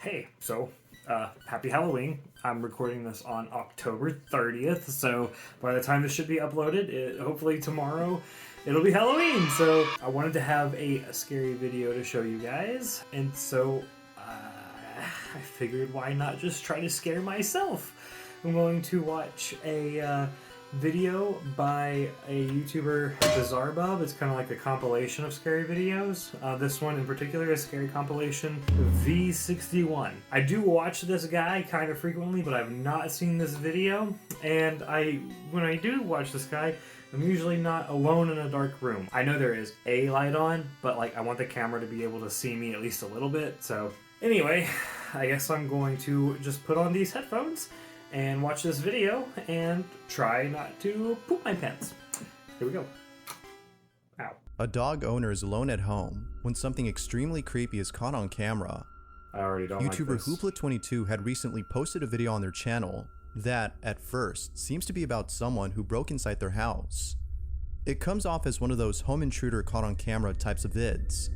Hey, so happy Halloween. I'm recording this on October 30th, so by the time this should be uploaded, hopefully tomorrow, it'll be Halloween. So I wanted to have a scary video to show you guys, and so I figured why not just try to scare myself. I'm going to watch a video by a YouTuber, Bizarre Bob. It's kind of like a compilation of scary videos. This one in particular is scary compilation V61. I do watch this guy kind of frequently, but I've not seen this video. And when I do watch this guy, I'm usually not alone in a dark room. I know there is a light on, but like I want the camera to be able to see me at least a little bit. So anyway, I guess I'm going to just put on these headphones and watch this video and try not to poop my pants. Here we go. Ow. A dog owner is alone at home when something extremely creepy is caught on camera. I already don't YouTuber like this. Hoopla22 had recently posted a video on their channel that, at first, seems to be about someone who broke inside their house. It comes off as one of those home intruder caught on camera types of vids.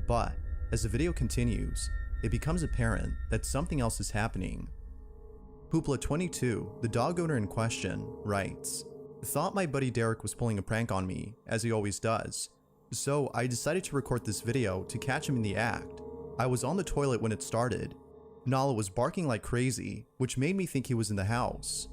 But, as the video continues, it becomes apparent that something else is happening. Hoopla22, the dog owner in question, writes, "Thought my buddy Derek was pulling a prank on me, as he always does. So I decided to record this video to catch him in the act. I was on the toilet when it started. Nala was barking like crazy, which made me think he was in the house.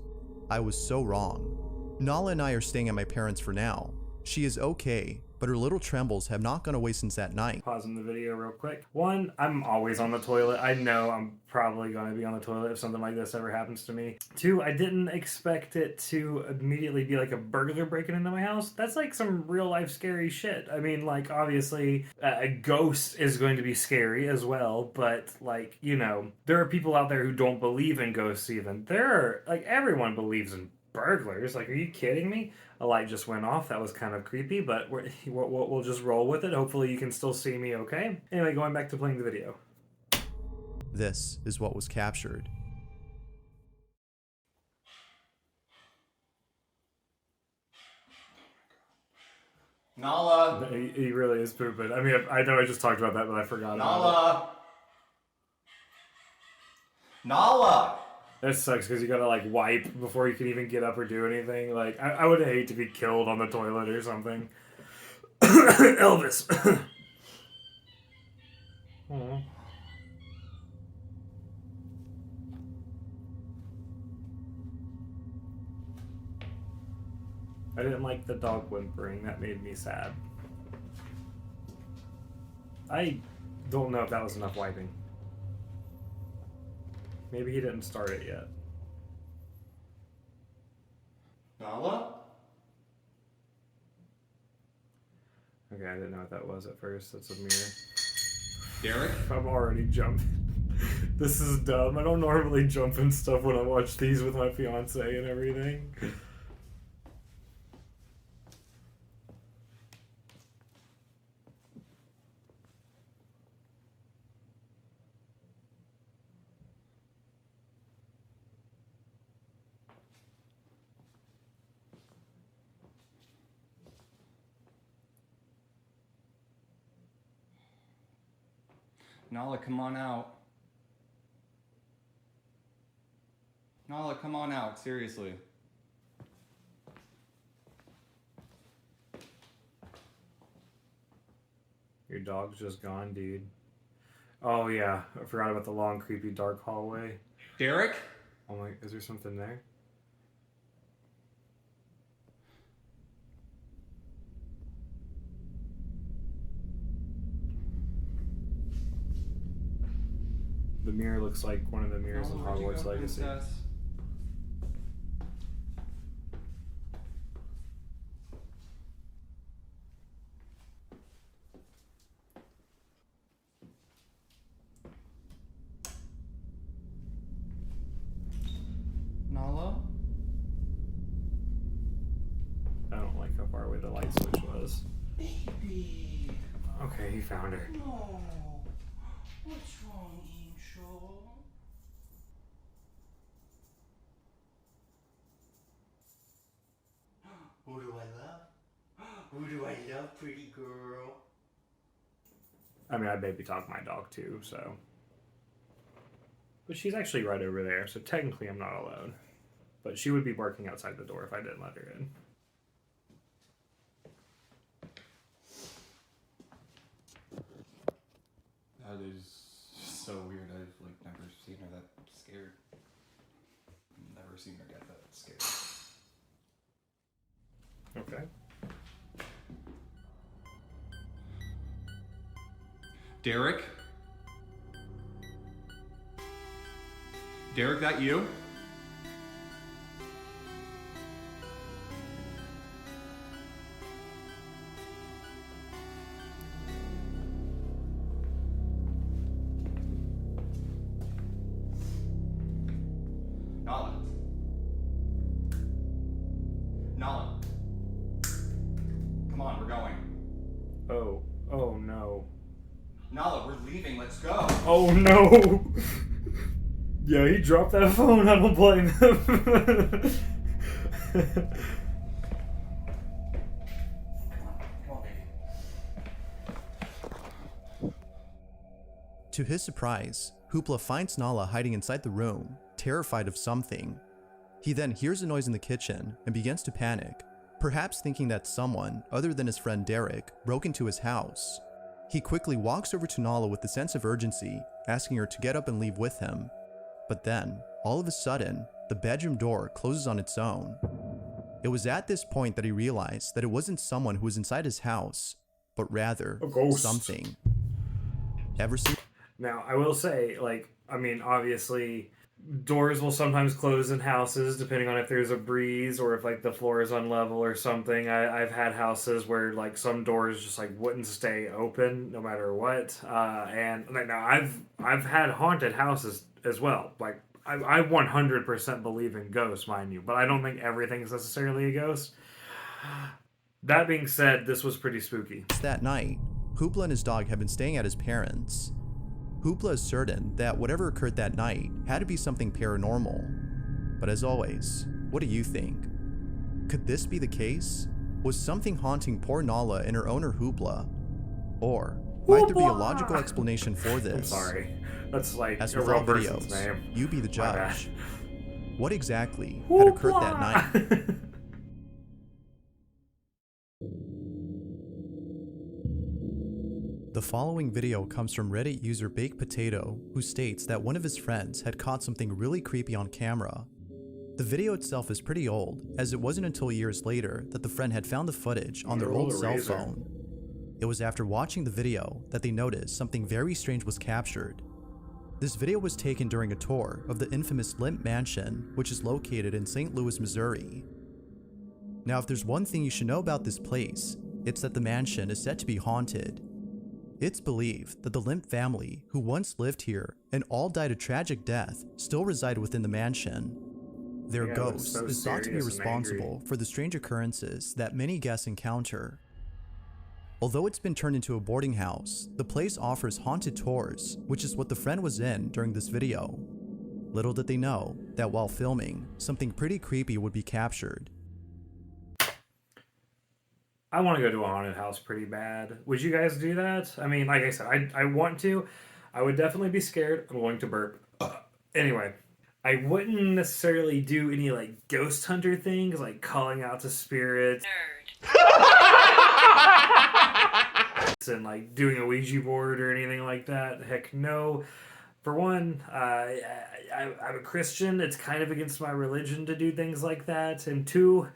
I was so wrong. Nala and I are staying at my parents' for now. She is okay, but her little trembles have not gone away since that night." Pausing the video real quick. One, I'm always on the toilet. I know I'm probably going to be on the toilet if something like this ever happens to me. Two, I didn't expect it to immediately be like a burglar breaking into my house. That's like some real life scary shit. I mean, like, obviously, a ghost is going to be scary as well, but like, you know, there are people out there who don't believe in ghosts even. Everyone believes in burglars. Like, are you kidding me? A light just went off. That was kind of creepy, but we'll just roll with it. Hopefully you can still see me okay. Anyway, going back to playing the video. This is what was captured. Nala! He really is pooping. I mean, I know I just talked about that, but I forgot about it. Nala! Nala! That sucks because you gotta like wipe before you can even get up or do anything. Like, I would hate to be killed on the toilet or something. Elvis. Aww. I didn't like the dog whimpering. That made me sad. I don't know if that was enough wiping. Maybe he didn't start it yet. Nala? Okay, I didn't know what that was at first. That's a mirror. Derek? I'm already jumping. This is dumb. I don't normally jump in stuff when I watch these with my fiance and everything. Nala, come on out. Nala, come on out, seriously. Your dog's just gone, dude. Oh yeah, I forgot about the long, creepy, dark hallway. Derek? Oh my, is there something there? The mirror looks like one of the mirrors in Nala, where'd you Hogwarts go, Legacy. princess? Nala? I don't like how far away the light switch was. Baby! Okay, he found her. No! What's wrong, Angel? Who do I love? Who do I love, pretty girl? I mean, I baby talk my dog too, so. But she's actually right over there, so technically I'm not alone. But she would be barking outside the door if I didn't let her in. That is so weird. I've like never seen her that scared. Never seen her get that scared. Okay. Derek? Derek, that you? Nala. Nala. Come on, we're going. Oh no. Nala, we're leaving. Let's go. Oh no! Yeah, he dropped that phone. I don't blame him. Come on, baby. To his surprise, Hoopla finds Nala hiding inside the room, terrified of something. He then hears a noise in the kitchen and begins to panic, perhaps thinking that someone, other than his friend Derek, broke into his house. He quickly walks over to Nala with a sense of urgency, asking her to get up and leave with him. But then, all of a sudden, the bedroom door closes on its own. It was at this point that he realized that it wasn't someone who was inside his house, but rather A ghost. something. Ever seen? Now, I will say, like, I mean, obviously, doors will sometimes close in houses depending on if there's a breeze or if, like, the floor is unlevel or something. I've had houses where, like, some doors just, like, wouldn't stay open no matter what. And now I've had haunted houses as well. Like, I 100% believe in ghosts, mind you, but I don't think everything's necessarily a ghost. That being said, this was pretty spooky. That night, Hoopla and his dog had been staying at his parents'. Hoopla is certain that whatever occurred that night had to be something paranormal. But as always, what do you think? Could this be the case? Was something haunting poor Nala and her owner Hoopla? Or might there be a logical explanation for this? I'm sorry. That's like As a with real all person's videos, name. you be the My bad. judge. What exactly had occurred that night? The following video comes from Reddit user Baked Potato, who states that one of his friends had caught something really creepy on camera. The video itself is pretty old, as it wasn't until years later that the friend had found the footage on their old cell phone. It was after watching the video that they noticed something very strange was captured. This video was taken during a tour of the infamous Limp Mansion, which is located in St. Louis, Missouri. Now, if there's one thing you should know about this place, it's that the mansion is said to be haunted. It's believed that the Limp family, who once lived here and all died a tragic death, still reside within the mansion. Their Yeah, ghost so is thought to be serious and responsible for the strange occurrences that many guests encounter. Although it's been turned into a boarding house, the place offers haunted tours, which is what the friend was in during this video. Little did they know that while filming, something pretty creepy would be captured. I want to go to a haunted house pretty bad. Would you guys do that? I mean, like I said, I want to. I would definitely be scared. I'm going to burp. Anyway, I wouldn't necessarily do any like ghost hunter things, like calling out to spirits. And like doing a Ouija board or anything like that. Heck no. For one, I'm a Christian. It's kind of against my religion to do things like that. And two,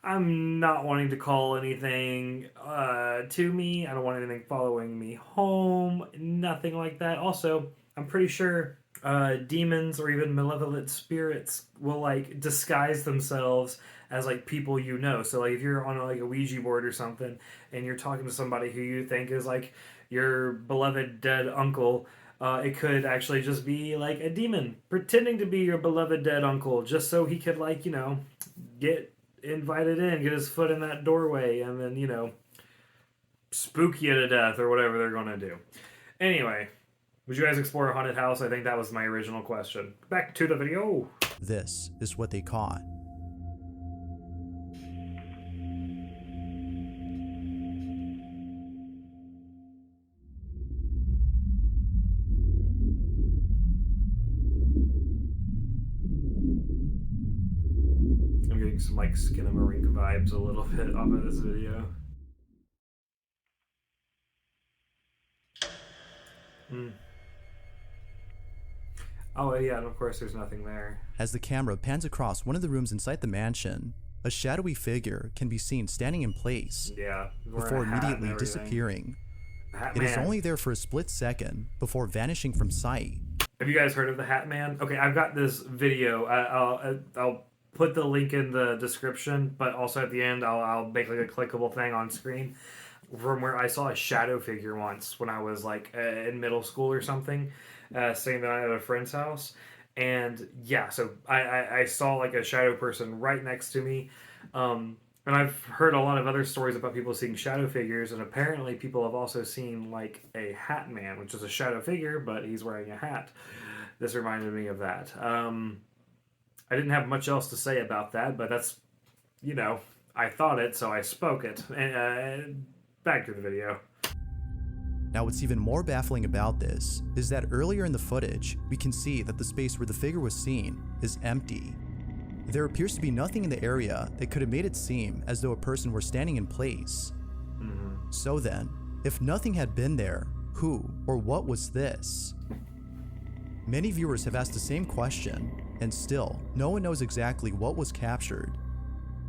I'm not wanting to call anything to me. I don't want anything following me home. Nothing like that. Also, I'm pretty sure demons or even malevolent spirits will like disguise themselves as like people you know. So like if you're on like a Ouija board or something and you're talking to somebody who you think is like your beloved dead uncle, it could actually just be like a demon pretending to be your beloved dead uncle just so he could like, you know, get invited in, get his foot in that doorway, and then, you know, spook you to death or whatever they're gonna do. Anyway, would you guys explore a haunted house? I think that was my original question. Back to the video. This is what they caught. some like Skinamarink vibes a little bit off of this video. Oh yeah, and of course there's nothing there. As the camera pans across one of the rooms inside the mansion, a shadowy figure can be seen standing in place Yeah, before immediately disappearing. It is only there for a split second before vanishing from sight. Have you guys heard of the Hat Man? Okay, I've got this video. I'll put the link in the description, but also at the end I'll make like a clickable thing on screen from where I saw a shadow figure once when I was like in middle school or something, staying the night at a friend's house. And yeah, so I saw like a shadow person right next to me. And I've heard a lot of other stories about people seeing shadow figures, and apparently people have also seen like a Hat Man, which is a shadow figure, but he's wearing a hat. This reminded me of that. I didn't have much else to say about that, but that's, you know, I thought it, so I spoke it. And back to the video. Now what's even more baffling about this is that earlier in the footage, we can see that the space where the figure was seen is empty. There appears to be nothing in the area that could have made it seem as though a person were standing in place. So then, if nothing had been there, who or what was this? Many viewers have asked the same question, and still, no one knows exactly what was captured.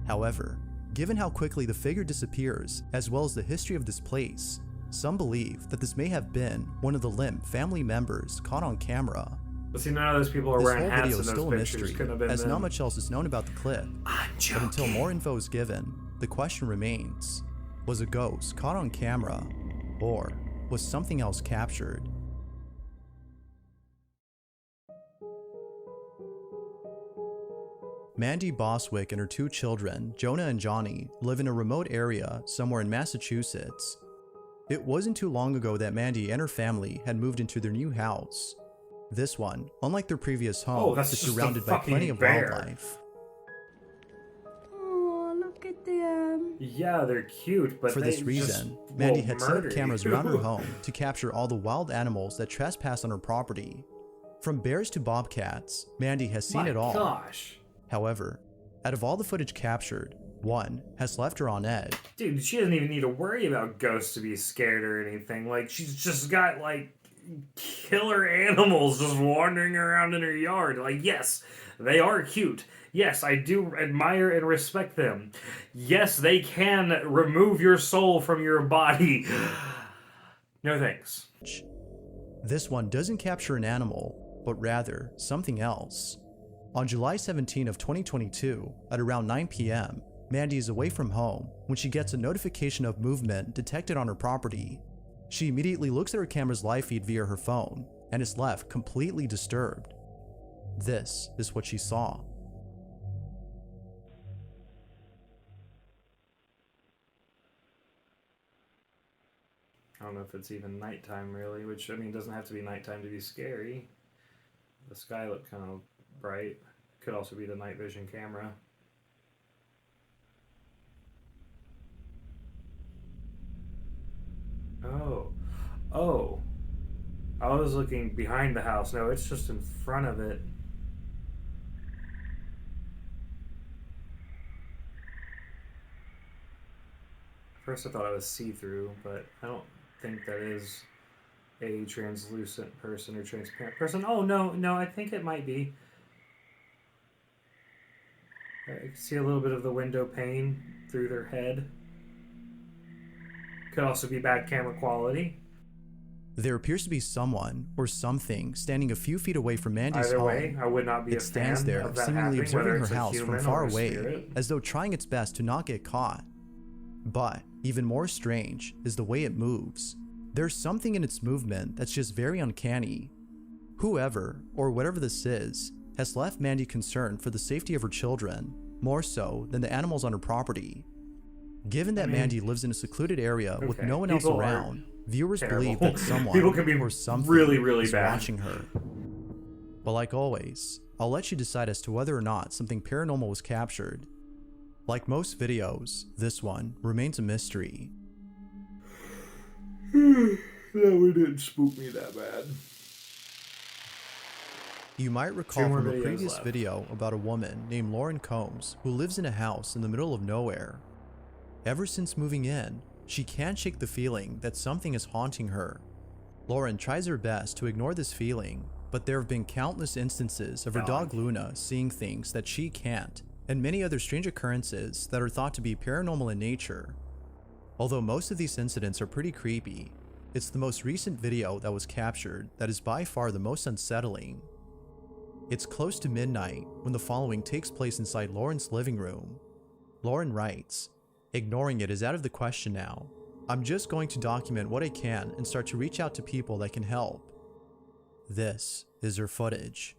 However, given how quickly the figure disappears, as well as the history of this place, some believe that this may have been one of the Limp family members caught on camera. But see, none of those people are This wearing whole hats video in is those still a pictures. mystery, Couldn't have been as them. not much else is known about the clip. But until more info is given, the question remains, was a ghost caught on camera, or was something else captured? Mandy Boswick and her 2 children, Jonah and Johnny, live in a remote area somewhere in Massachusetts. It wasn't too long ago that Mandy and her family had moved into their new house. This one, unlike their previous home, that's is just a surrounded by fucking plenty of bear. wildlife. Oh, look at them. Yeah, they're cute, but For they this reason, just Mandy will had set up murder cameras you. around her home to capture all the wild animals that trespass on her property. From bears to bobcats, Mandy has seen it all. Gosh. However, out of all the footage captured, one has left her on edge. Dude, she doesn't even need to worry about ghosts to be scared or anything. Like, she's just got, like, killer animals just wandering around in her yard. Like, yes, they are cute. Yes, I do admire and respect them. Yes, they can remove your soul from your body. No thanks. This one doesn't capture an animal, but rather something else. On July 17 of 2022, at around 9 p.m., Mandy is away from home when she gets a notification of movement detected on her property. She immediately looks at her camera's live feed via her phone and is left completely disturbed. This is what she saw. I don't know if it's even nighttime, really, which, I mean, doesn't have to be nighttime to be scary. The sky looked kind of bright. Could also be the night vision camera. Oh. I was looking behind the house. No, it's just in front of it. First I thought it was see-through, but I don't think that is a translucent person or transparent person. Oh, no, I think it might be. I can see a little bit of the window pane through their head. Could also be bad camera quality. There appears to be someone or something standing a few feet away from Mandy's Either home. way, I would not be a It stands fan there, of that seemingly happening, whether observing her it's a house from human far or a away, spirit. as though trying its best to not get caught. But even more strange is the way it moves. There's something in its movement that's just very uncanny. Whoever, or whatever this is, has left Mandy concerned for the safety of her children, more so than the animals on her property. Given that Mandy lives in a secluded area with okay, no one else people are around, viewers terrible. believe that someone People can be or something really, really is bad. watching her. But like always, I'll let you decide as to whether or not something paranormal was captured. Like most videos, this one remains a mystery. That one didn't spook me that bad. You might recall more from a videos previous left. video about a woman named Lauren Combs who lives in a house in the middle of nowhere. Ever since moving in, she can't shake the feeling that something is haunting her. Lauren tries her best to ignore this feeling, but there have been countless instances of her dog Luna seeing things that she can't, and many other strange occurrences that are thought to be paranormal in nature. Although most of these incidents are pretty creepy, it's the most recent video that was captured that is by far the most unsettling. It's close to midnight when the following takes place inside Lauren's living room. Lauren writes, "Ignoring it is out of the question now. I'm just going to document what I can and start to reach out to people that can help." This is her footage.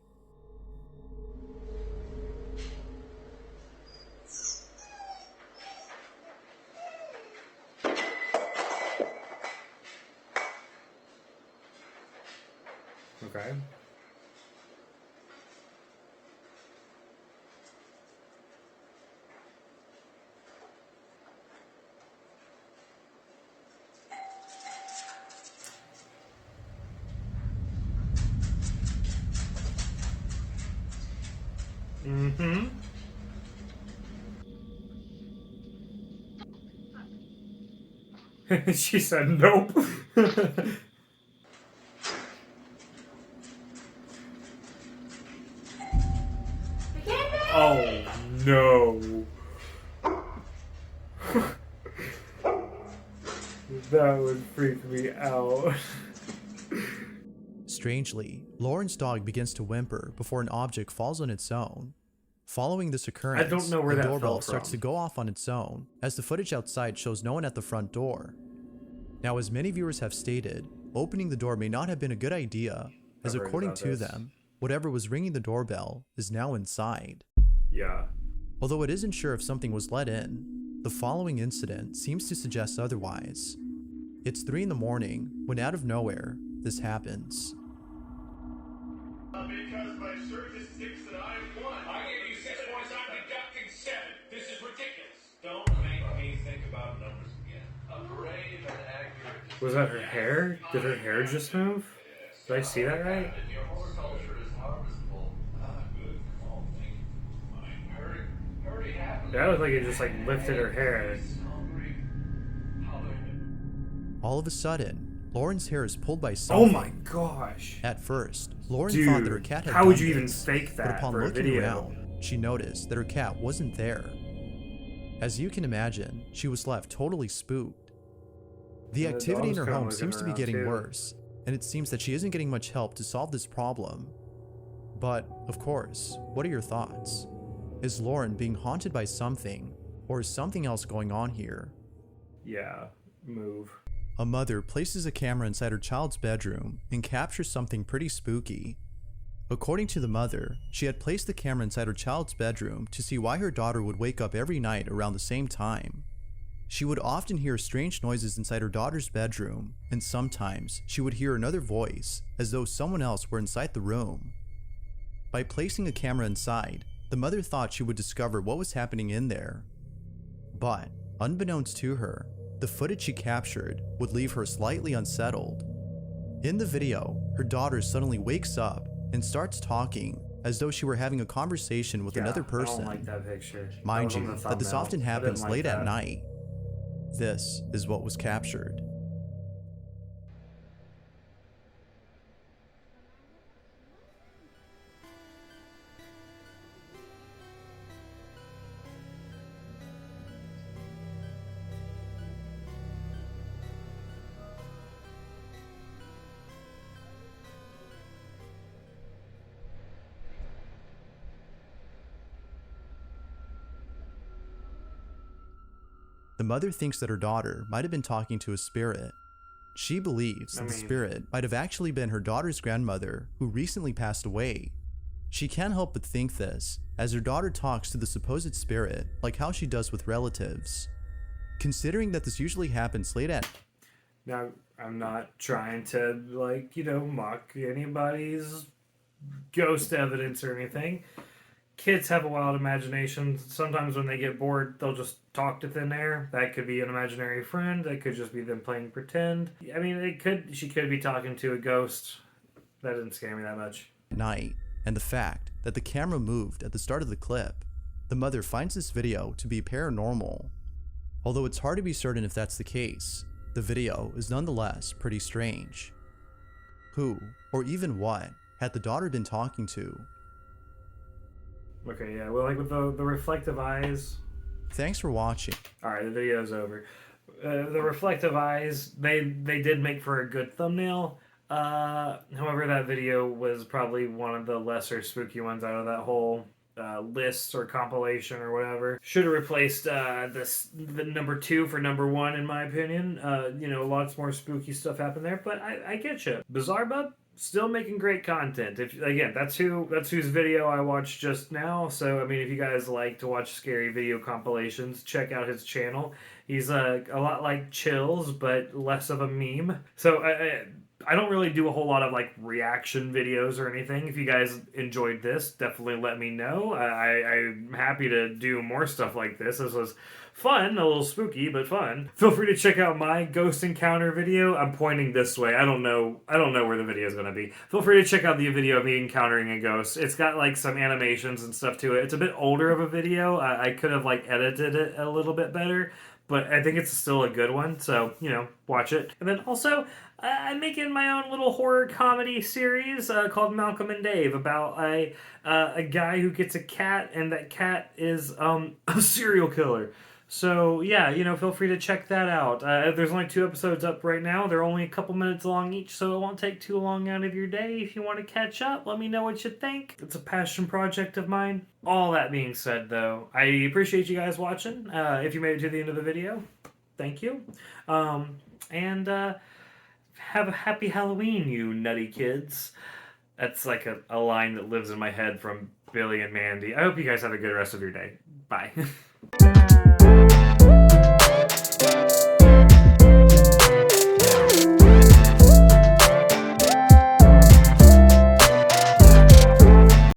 Okay. Mm-hmm. She said nope. Oh no. That would freak me out. Strangely, Lauren's dog begins to whimper before an object falls on its own. Following this occurrence, I don't know where the that doorbell fell starts to from. go off on its own, as the footage outside shows no one at the front door. Now, as many viewers have stated, opening the door may not have been a good idea, as I've heard according about to this. them, whatever was ringing the doorbell is now inside. Yeah. Although it isn't sure if something was let in, the following incident seems to suggest otherwise. It's 3 in the morning when out of nowhere, this happens. Because my shirt is 6 and I won. I gave you 6 points, I'm deducting 7. This is ridiculous. Don't make me think about numbers again. A brave and accurate. Was that her hair? Did her hair just move? Did I see that right? And your horticulture is harvestable. Ah, good. Oh, thank you. Hurry happily. That looked like it just like lifted her hair. Hungry. All of a sudden, Lauren's hair is pulled by Oh something. my gosh. At first, Lauren Dude, thought that her cat had how would done you even this, fake but that upon for a looking video? around, she noticed that her cat wasn't there. As you can imagine, she was left totally spooked. The And the activity in dog's her kinda home looking seems to be around getting too. worse, and it seems that she isn't getting much help to solve this problem. But, of course, what are your thoughts? Is Lauren being haunted by something, or is something else going on here? Yeah. Move. A mother places a camera inside her child's bedroom and captures something pretty spooky. According to the mother, she had placed the camera inside her child's bedroom to see why her daughter would wake up every night around the same time. She would often hear strange noises inside her daughter's bedroom, and sometimes she would hear another voice, as though someone else were inside the room. By placing a camera inside, the mother thought she would discover what was happening in there. But, unbeknownst to her, the footage she captured would leave her slightly unsettled. In the video, her daughter suddenly wakes up and starts talking as though she were having a conversation with another person. I don't like that picture. Mind That was you, on the that this thumbnail. often I didn't happens like late at that. night. This is what was captured. The mother thinks that her daughter might have been talking to a spirit. She believes that the spirit might have actually been her daughter's grandmother who recently passed away. She can't help but think this, as her daughter talks to the supposed spirit like how she does with relatives. Considering that this usually happens late at Now, I'm not trying to, like, mock anybody's ghost evidence or anything. Kids have a wild imagination. Sometimes when they get bored, they'll just talk to thin air. That could be an imaginary friend. That could just be them playing pretend. I mean, she could be talking to a ghost. That didn't scare me that much. night, and the fact that the camera moved at the start of the clip, the mother finds this video to be paranormal. Although it's hard to be certain if that's the case, the video is nonetheless pretty strange. Who, or even what, had the daughter been talking to? Okay, yeah, well, like with the reflective eyes. Thanks for watching. Alright, the video's over. The reflective eyes, they did make for a good thumbnail. However, that video was probably one of the lesser spooky ones out of that whole list or compilation or whatever. Should have replaced the number 2 for number 1, in my opinion. Lots more spooky stuff happened there, but I get you. Bizarre Bub still making great content. That's whose video I watched just now. So I mean, if you guys like to watch scary video compilations, check out his channel. He's a lot like Chills, but less of a meme. So I don't really do a whole lot of like reaction videos or anything. If you guys enjoyed this, definitely let me know. I'm happy to do more stuff like this. This was fun, a little spooky, but fun. Feel free to check out my ghost encounter video. I'm pointing this way. I don't know where the video is going to be. Feel free to check out the video of me encountering a ghost. It's got like some animations and stuff to it. It's a bit older of a video. I could have like edited it a little bit better, but I think it's still a good one. So, watch it. And then also, I'm making my own little horror comedy series called Malcolm and Dave about a guy who gets a cat, and that cat is a serial killer. So yeah, feel free to check that out. There's only 2 episodes up right now. They're only a couple minutes long each, so it won't take too long out of your day. If you want to catch up, let me know what you think. It's a passion project of mine. All that being said, though, I appreciate you guys watching. If you made it to the end of the video, thank you. And have a happy Halloween, you nutty kids. That's like a line that lives in my head from Billy and Mandy. I hope you guys have a good rest of your day. Bye.